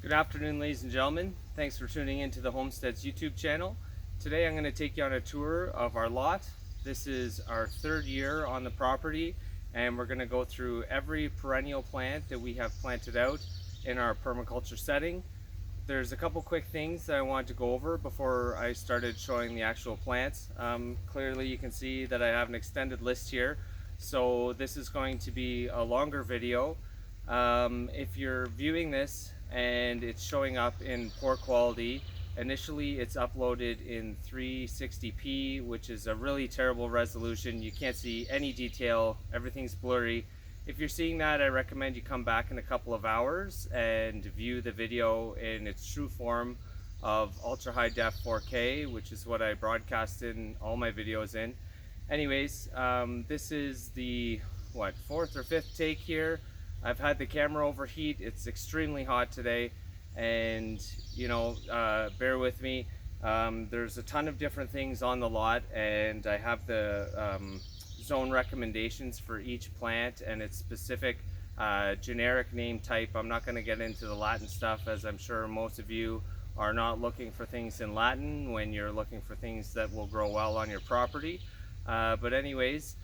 Good afternoon, ladies and gentlemen. Thanks for tuning into the Homesteads YouTube channel. Today I'm going to take you on a tour of our lot. This is our third year on the property, and we're going to go through every perennial plant that we have planted out in our permaculture setting. There's a couple quick things that I wanted to go over before I started showing the actual plants. Clearly you can see that I have an extended list here, so this is going to be a longer video. If you're viewing this and it's showing up in poor quality, initially it's uploaded in 360p, which is a really terrible resolution. You can't see any detail, everything's blurry. If you're seeing that, I recommend you come back in a couple of hours and view the video in its true form of ultra high def 4K, which is what I broadcasted all my videos in. Anyways, this is the fourth or fifth take here. I've had the camera overheat. It's extremely hot today, and bear with me. There's a ton of different things on the lot, and I have the zone recommendations for each plant and its specific generic name type. I'm not going to get into the Latin stuff, as I'm sure most of you are not looking for things in Latin when you're looking for things that will grow well on your property. But anyways,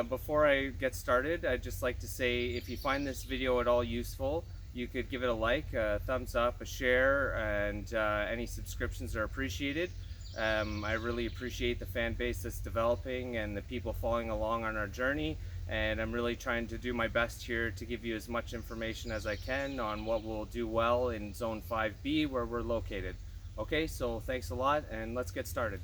before I get started, I'd just like to say, if you find this video at all useful, you could give it a like, a thumbs up, a share, and any subscriptions are appreciated. I really appreciate the fan base that's developing and the people following along on our journey, and I'm really trying to do my best here to give you as much information as I can on what will do well in Zone 5B where we're located. Okay, so thanks a lot, and let's get started.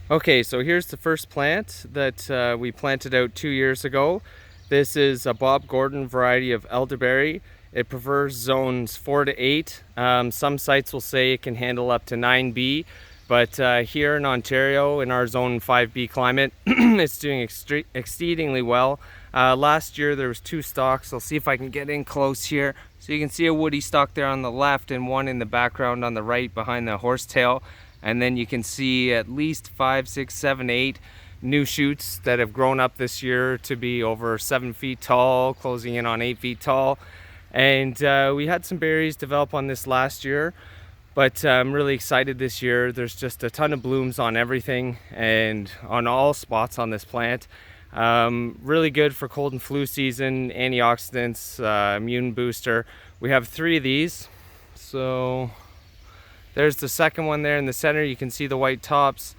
Okay, so here's the first plant that we planted out 2 years ago. This is a Bob Gordon variety of elderberry. It prefers zones 4 to 8. Some sites will say it can handle up to 9B, but here in Ontario, in our zone 5B climate, it's doing exceedingly well. Last year there was 2 stalks. I'll see if I can get in close here. So you can see a woody stalk there on the left and one in the background on the right behind the horsetail. And then you can see at least 5, 6, 7, 8 new shoots that have grown up this year to be over 7 feet tall, closing in on 8 feet tall. And we had some berries develop on this last year, but I'm really excited this year. There's just a ton of blooms on everything and on all spots on this plant. Really good for cold and flu season, antioxidants, immune booster. We have 3 of these. So there's the second one there in the center. You can see the white tops,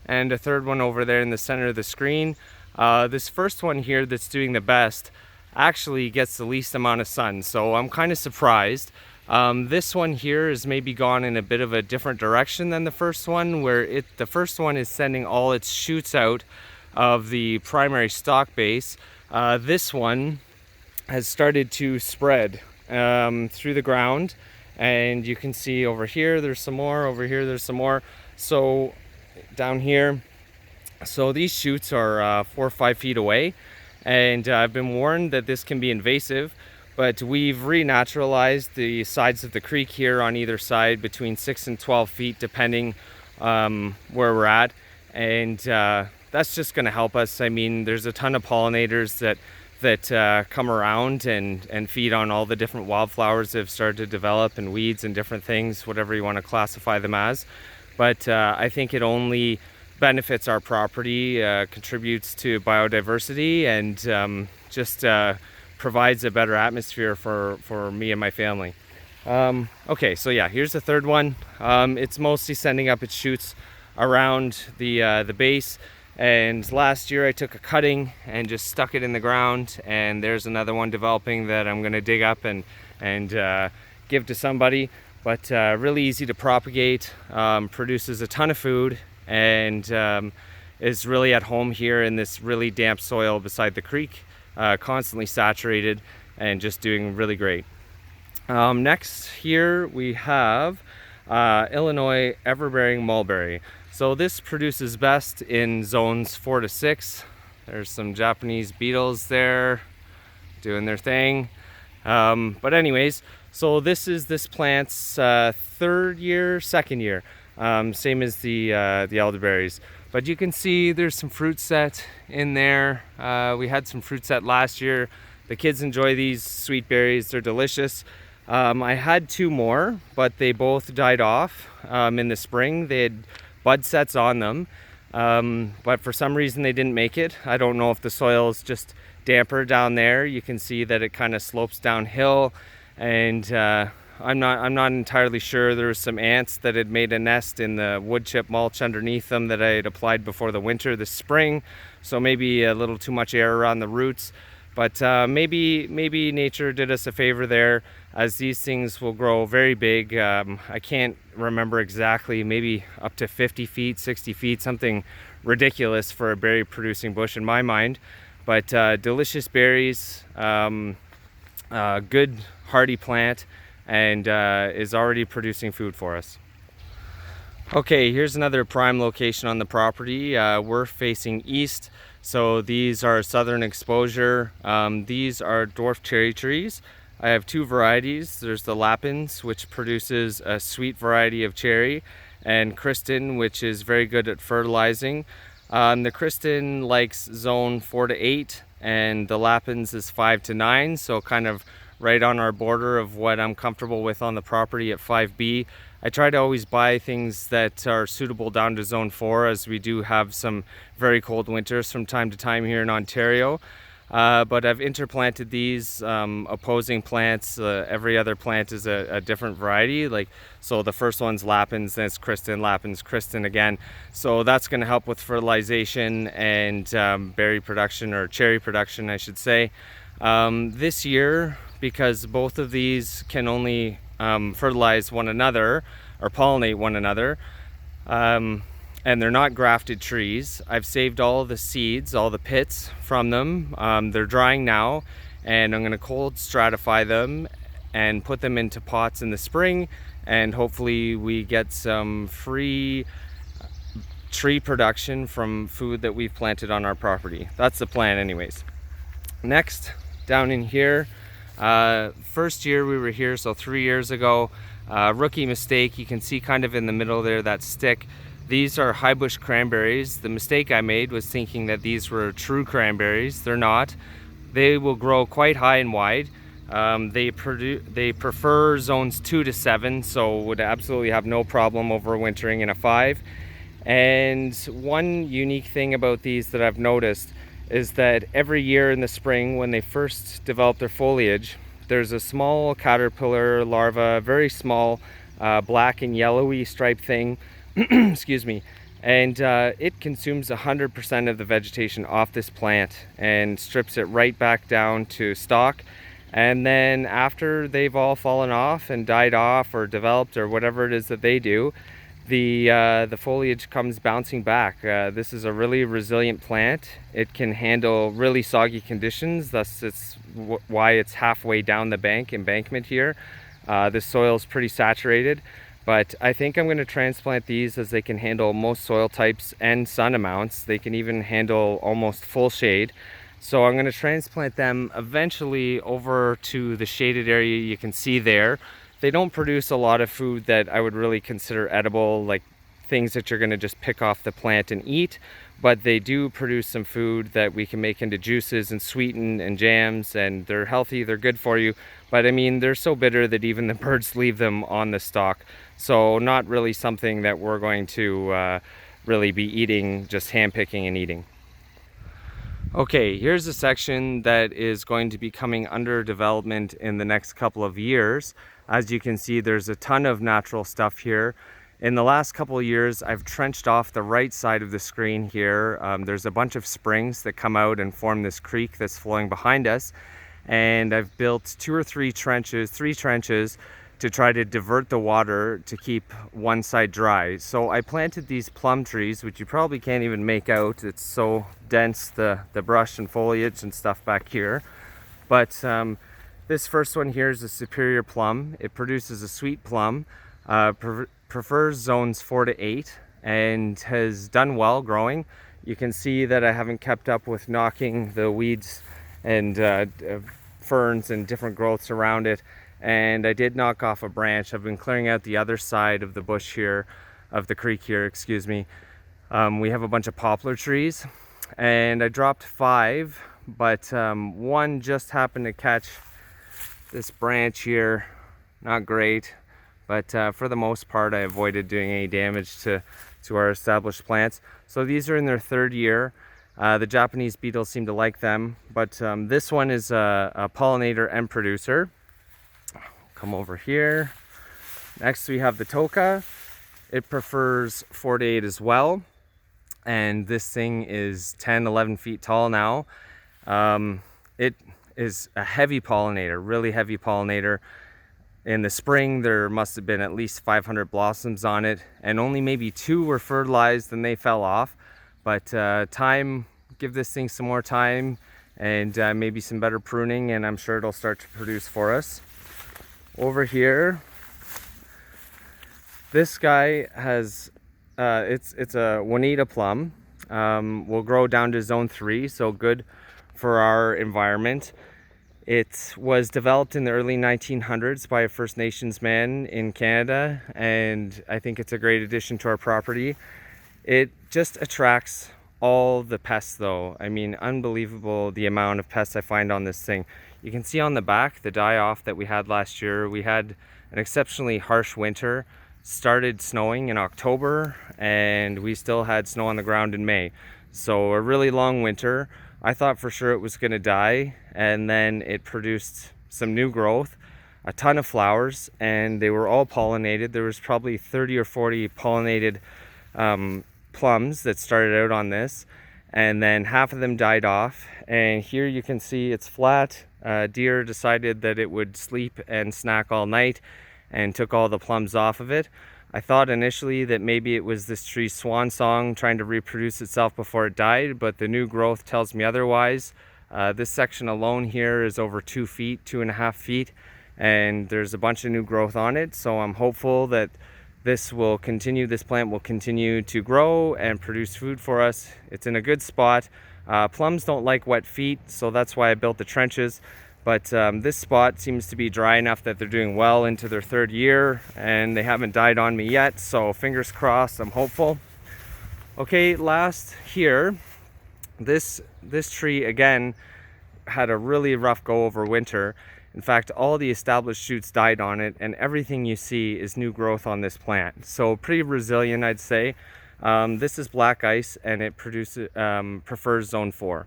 and a third one over there in the center of the screen. This first one here that's doing the best actually gets the least amount of sun, so I'm kind of surprised. This one here is maybe gone in a bit of a different direction than the first one, where the first one is sending all its shoots out of the primary stalk base. This one has started to spread through the ground. And you can see over here there's some more, over here there's some more. So down here, so these shoots are 4 or 5 feet away, and I've been warned that this can be invasive, but we've renaturalized the sides of the creek here on either side between 6 and 12 feet depending where we're at, and that's just going to help us. I mean, there's a ton of pollinators that come around and feed on all the different wildflowers that have started to develop, and weeds and different things, whatever you want to classify them as. But I think it only benefits our property, contributes to biodiversity, and just provides a better atmosphere for me and my family. Okay, so yeah, here's the third one. It's mostly sending up its shoots around the base. And last year I took a cutting and just stuck it in the ground, and there's another one developing that I'm going to dig up and give to somebody. But really easy to propagate, produces a ton of food, and is really at home here in this really damp soil beside the creek, constantly saturated and just doing really great. Next here we have Illinois ever-bearing mulberry. So this produces best in zones 4 to 6. There's some Japanese beetles there doing their thing. But anyways, so this is this plant's second year, same as the elderberries. But you can see there's some fruit set in there. We had some fruit set last year The kids enjoy these sweet berries, they're delicious. I had 2 more, but they both died off in the spring. They had bud sets on them, but for some reason they didn't make it. I don't know if the soil is just damper down there. You can see that it kind of slopes downhill, and I'm not entirely sure. There was some ants that had made a nest in the wood chip mulch underneath them that I had applied before the winter this spring, so maybe a little too much air around the roots. But maybe nature did us a favor there, as these things will grow very big. I can't remember exactly, maybe up to 50 feet, 60 feet, something ridiculous for a berry producing bush in my mind. But delicious berries, good hardy plant, and is already producing food for us. Okay, here's another prime location on the property. We're facing east, so these are southern exposure. These are dwarf cherry trees. I have 2 varieties. There's the Lapins, which produces a sweet variety of cherry, and Kristen, which is very good at fertilizing. The Kristen likes zone 4 to 8, and the Lapins is 5 to 9, so kind of right on our border of what I'm comfortable with on the property at 5B. I try to always buy things that are suitable down to zone 4, as we do have some very cold winters from time to time here in Ontario. But I've interplanted these opposing plants. Every other plant is a different variety. So the first one's Lapins, then it's Kristen, Lapins, Kristen again. So that's going to help with fertilization and berry production, or cherry production I should say. This year, because both of these can only fertilize one another or pollinate one another, and they're not grafted trees, I've saved all the seeds, all the pits from them. They're drying now, and I'm going to cold stratify them and put them into pots in the spring, and hopefully we get some free tree production from food that we've planted on our property. That's the plan anyways. Next, down in here, first year we were here, so 3 years ago, rookie mistake. You can see kind of in the middle there, that stick. These are high bush cranberries. The mistake I made was thinking that these were true cranberries. They're not. They will grow quite high and wide. They prefer zones 2 to 7, so would absolutely have no problem overwintering in a 5. And one unique thing about these that I've noticed is that every year in the spring, when they first develop their foliage, there's a small caterpillar larva, very small, black and yellowy striped thing, excuse me, and it consumes 100% of the vegetation off this plant and strips it right back down to stalk. And then after they've all fallen off and died off or developed or whatever it is that they do, the foliage comes bouncing back. This is a really resilient plant. It can handle really soggy conditions. Thus, it's why it's halfway down the embankment here. This soil is pretty saturated, but I think I'm going to transplant these as they can handle most soil types and sun amounts. They can even handle almost full shade. So I'm going to transplant them eventually over to the shaded area you can see there. They don't produce a lot of food that I would really consider edible, like things that you're going to just pick off the plant and eat, but they do produce some food that we can make into juices and sweeten and jams, and they're healthy, they're good for you. But I mean, they're so bitter that even the birds leave them on the stalk. So not really something that we're going to really be eating, just hand picking and eating. Okay, here's a section that is going to be coming under development in the next couple of years. As you can see, there's a ton of natural stuff here. In the last couple of years, I've trenched off the right side of the screen here. There's a bunch of springs that come out and form this creek that's flowing behind us. And I've built 2 or 3 trenches, 3 trenches, to try to divert the water to keep one side dry. So I planted these plum trees, which you probably can't even make out. It's so dense, the brush and foliage and stuff back here. But this first one here is a superior plum. It produces a sweet plum, prefers zones 4 to 8, and has done well growing. You can see that I haven't kept up with knocking the weeds and ferns and different growths around it. And I did knock off a branch. I've been clearing out the other side of the bush here, of the creek here, excuse me. We have a bunch of poplar trees, and I dropped 5 but one just happened to catch this branch here. Not great, but for the most part I avoided doing any damage to our established plants. So these are in their third year. The Japanese beetles seem to like them, but this one is a pollinator and producer. Come over here. Next we have the Toka. It prefers 4 to 8 as well, and this thing is 10-11 feet tall now. It is a heavy pollinator, really heavy pollinator. In the spring there must have been at least 500 blossoms on it, and only maybe 2 were fertilized and they fell off. But give this thing some more time and maybe some better pruning, and I'm sure it'll start to produce for us. Over here, this guy has it's a Juanita plum. Will grow down to zone 3, so good for our environment. It was developed in the early 1900s by a First Nations man in Canada, and I think it's a great addition to our property. It just attracts all the pests though. I mean, unbelievable the amount of pests I find on this thing. You can see on the back the die-off that we had last year. We had an exceptionally harsh winter. Started snowing in October and we still had snow on the ground in May. So a really long winter. I thought for sure it was going to die, and then it produced some new growth, a ton of flowers, and they were all pollinated. There was probably 30 or 40 pollinated plums that started out on this, and then half of them died off. And here you can see it's flat. Deer decided that it would sleep and snack all night and took all the plums off of it. I thought initially that maybe it was this tree's swan song trying to reproduce itself before it died, but the new growth tells me otherwise. This section alone here is over 2 feet, 2.5 feet, and there's a bunch of new growth on it. So I'm hopeful that this plant will continue to grow and produce food for us. It's in a good spot. Plums don't like wet feet, so that's why I built the trenches. But this spot seems to be dry enough that they're doing well into their third year, and they haven't died on me yet, so fingers crossed, I'm hopeful. Okay, last here, this tree again had a really rough go over winter. In fact, all the established shoots died on it, and everything you see is new growth on this plant. So pretty resilient, I'd say. This is black ice, and it prefers zone 4.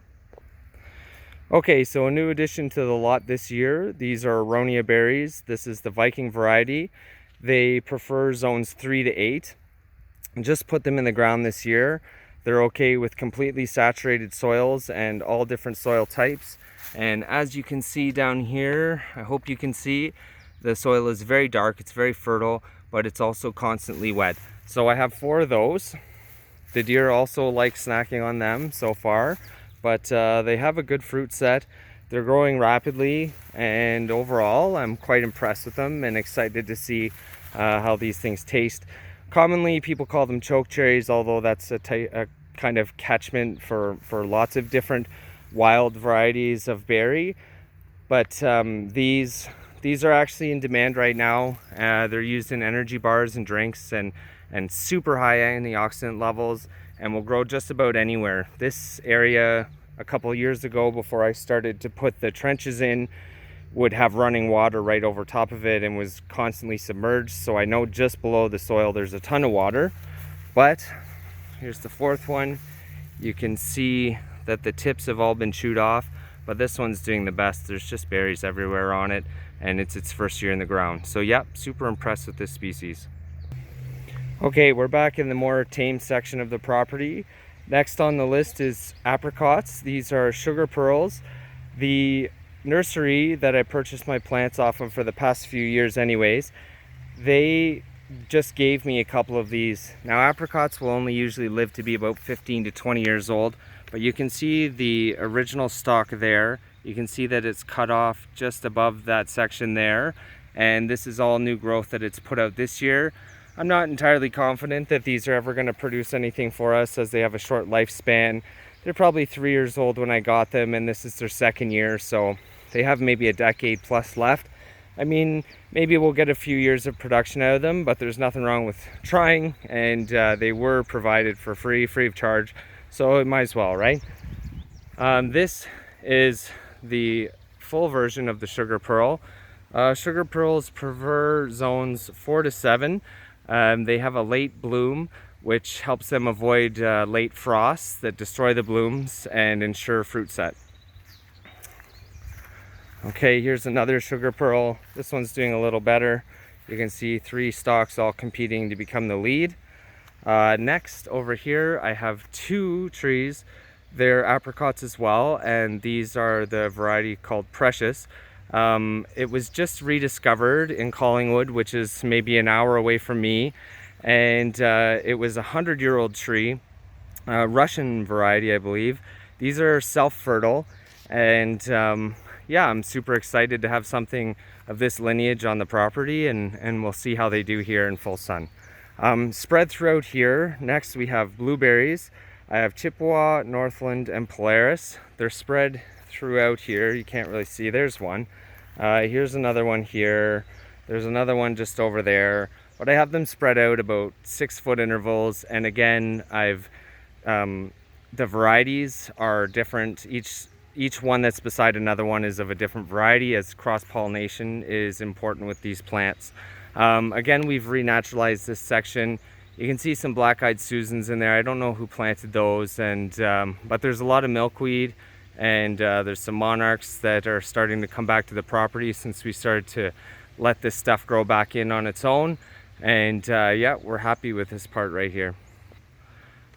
Okay, so a new addition to the lot this year. These are Aronia berries. This is the Viking variety. They prefer zones 3 to 8. Just put them in the ground this year. They're okay with completely saturated soils and all different soil types. And as you can see down here, I hope you can see, the soil is very dark, it's very fertile, but it's also constantly wet. So I have 4 of those. The deer also like snacking on them so far. But they have a good fruit set. They're growing rapidly, and overall I'm quite impressed with them and excited to see how these things taste. Commonly people call them choke cherries, although that's a kind of catchment for lots of different wild varieties of berry. But these are actually in demand right now. They're used in energy bars and drinks, and super high antioxidant levels, and will grow just about anywhere. This area a couple years ago, before I started to put the trenches in, would have running water right over top of it and was constantly submerged. So I know just below the soil there's a ton of water. But here's the 4th one. You can see that the tips have all been chewed off, but this one's doing the best. There's just berries everywhere on it, and it's its first year in the ground. So yep, super impressed with this species. Okay, we're back in the more tame section of the property. Next on the list is apricots. These are sugar pearls. The nursery that I purchased my plants off of for the past few years anyways, they just gave me a couple of these. Now apricots will only usually live to be about 15 to 20 years old, but you can see the original stalk there. You can see that it's cut off just above that section there, and this is all new growth that it's put out this year. I'm not entirely confident that these are ever going to produce anything for us, as they have a short lifespan. They're probably 3 years old when I got them, and this is their 2nd year, so they have maybe a decade plus left. I mean, maybe we'll get a few years of production out of them, but there's nothing wrong with trying, and they were provided for free of charge, so it might as well, right? This is the full version of the sugar pearl. Sugar pearls prefer zones 4 to 7. They have a late bloom, which helps them avoid late frosts that destroy the blooms and ensure fruit set. Okay, here's another sugar pearl. This one's doing a little better. You can see 3 stalks all competing to become the lead. Next, over here, I have 2 trees. They're apricots as well, and these are the variety called Precious. It was just rediscovered in Collingwood, which is maybe an hour away from me, and it was a 100-year-old tree, Russian variety, I believe. These are self-fertile, and yeah, I'm super excited to have something of this lineage on the property, and we'll see how they do here in full sun. Spread throughout here, next we have blueberries. I have Chippewa, Northland, and Polaris. They're spread throughout here. You can't really see. There's one. Here's another one here. There's another one just over there. But I have them spread out about 6-foot intervals. And again, the varieties are different. Each one that's beside another one is of a different variety, as cross-pollination is important with these plants. Again, we've renaturalized this section. You can see some black-eyed Susans in there. I don't know who planted those, but there's a lot of milkweed, and there's some monarchs that are starting to come back to the property since we started to let this stuff grow back in on its own. And yeah, we're happy with this part right here.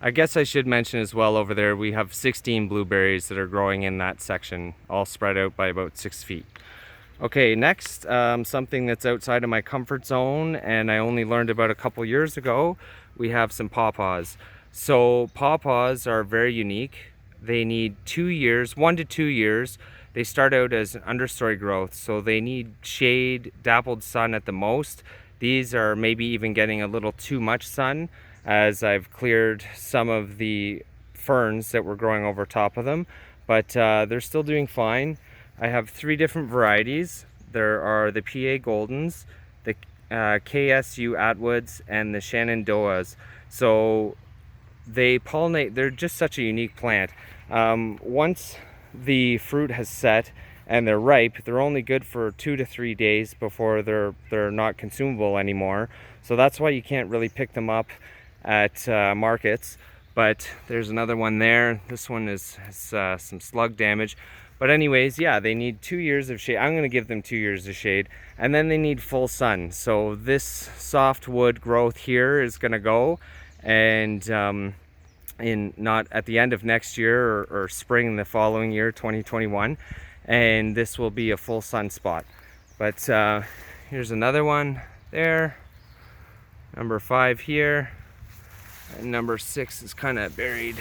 I guess I should mention as well, over there we have 16 blueberries that are growing in that section, all spread out by about 6 feet. Okay, next, something that's outside of my comfort zone and I only learned about a couple years ago, we have some pawpaws. So pawpaws are very unique. They need 2 years, 1 to 2 years. They start out as an understory growth, so they need shade, dappled sun at the most. These are maybe even getting a little too much sun, as I've cleared some of the ferns that were growing over top of them, but they're still doing fine. I have 3 different varieties. There are the PA Goldens, the KSU Atwoods, and the Shenandoahs. So they pollinate. They're just such a unique plant. Once the fruit has set and they're ripe, they're only good for 2 to 3 days before they're not consumable anymore. So that's why you can't really pick them up at markets. But there's another one there. This one has some slug damage. But anyways, yeah, they need 2 years of shade. I'm going to give them 2 years of shade. And then they need full sun. So this softwood growth here is going to go. And not at the end of next year or spring the following year, 2021. And this will be a full sun spot. But here's another one there. Number 5 here. And number 6 is kind of buried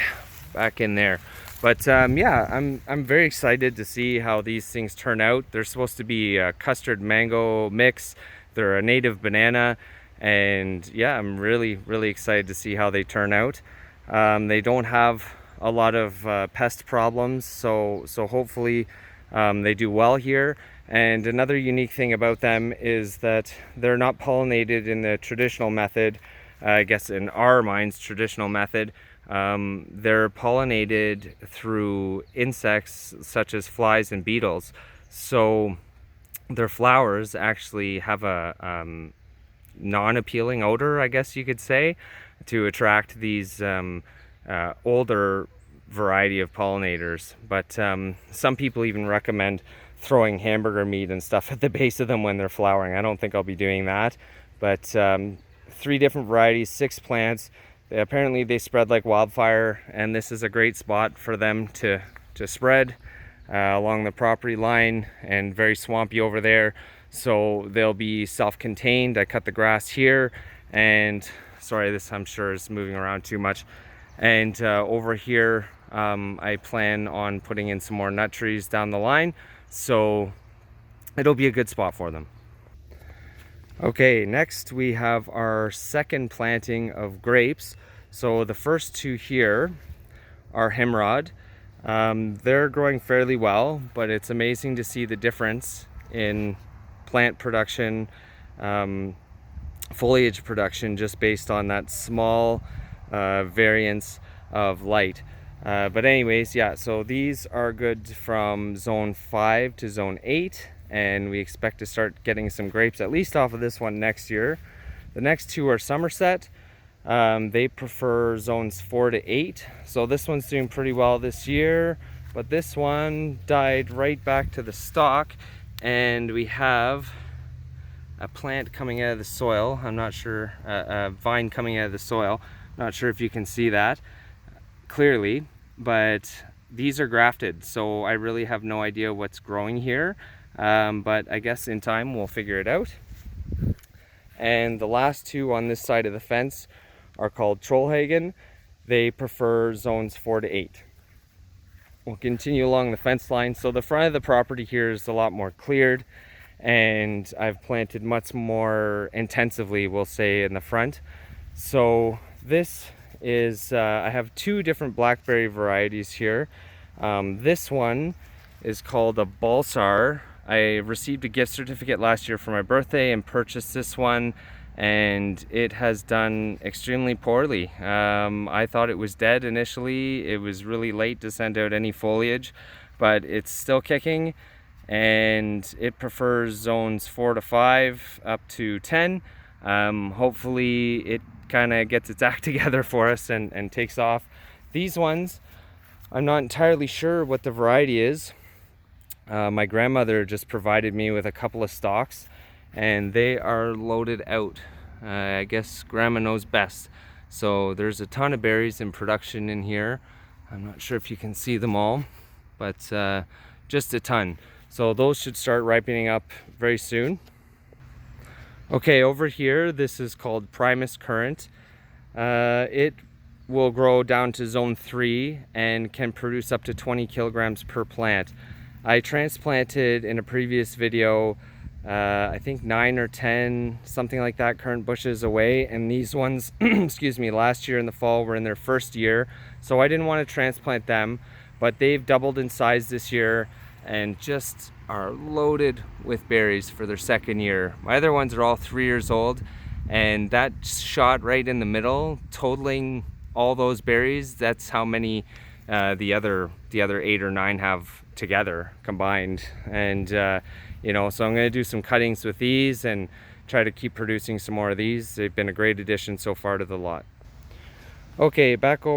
back in there. But yeah, I'm very excited to see how these things turn out. They're supposed to be a custard mango mix. They're a native banana, and yeah, I'm really excited to see how they turn out. They don't have a lot of pest problems, so hopefully they do well here. And another unique thing about them is that they're not pollinated in the traditional method. I guess in our minds, traditional method. They're pollinated through insects such as flies and beetles. So their flowers actually have a non-appealing odor, I guess you could say, to attract these older variety of pollinators. But some people even recommend throwing hamburger meat and stuff at the base of them when they're flowering. I don't think I'll be doing that. But 3 different varieties, 6 plants. Apparently they spread like wildfire, and this is a great spot for them to spread along the property line, and very swampy over there. So they'll be self-contained. I cut the grass here, and sorry, this I'm sure is moving around too much. And over here, I plan on putting in some more nut trees down the line. So it'll be a good spot for them. Okay, next we have our second planting of grapes. So the first 2 here are Himrod. They're growing fairly well, but it's amazing to see the difference in plant production, foliage production, just based on that small variance of light. But anyways, yeah, so these are good from zone 5 to zone 8, and we expect to start getting some grapes at least off of this one next year. The next two are Somerset. They prefer zones 4 to 8, so this one's doing pretty well this year, but this one died right back to the stalk, and we have a plant coming out of the soil. I'm not sure, a vine coming out of the soil. Not sure if you can see that clearly, but these are grafted, so I really have no idea what's growing here, but I guess in time we'll figure it out. And the last two on this side of the fence are called Trollhagen. They prefer zones 4 to 8. We'll continue along the fence line. So the front of the property here is a lot more cleared, and I've planted much more intensively, we'll say, in the front. So this is, I have two different blackberry varieties here. This one is called a Balsar. I received a gift certificate last year for my birthday and purchased this one, and it has done extremely poorly. I thought it was dead initially. It was really late to send out any foliage, but it's still kicking, and it prefers zones 4 to 5 up to 10. Hopefully it kind of gets its act together for us and takes off. These ones, I'm not entirely sure what the variety is. My grandmother just provided me with a couple of stalks, and they are loaded out. I guess grandma knows best. So there's a ton of berries in production in here. I'm not sure if you can see them all, but just a ton. So those should start ripening up very soon. Okay, over here, this is called Primus currant. It will grow down to zone 3 and can produce up to 20 kilograms per plant. I transplanted in a previous video, I think 9 or 10, something like that, currant bushes away, and these ones, excuse me, last year in the fall were in their first year, so I didn't want to transplant them, but they've doubled in size this year and just are loaded with berries for their second year. My other ones are all 3 years old, and that shot right in the middle, totaling all those berries, that's how many the other 8 or 9 have together combined. And you know, so I'm going to do some cuttings with these and try to keep producing some more of these. They've been a great addition so far to the lot. Okay, back over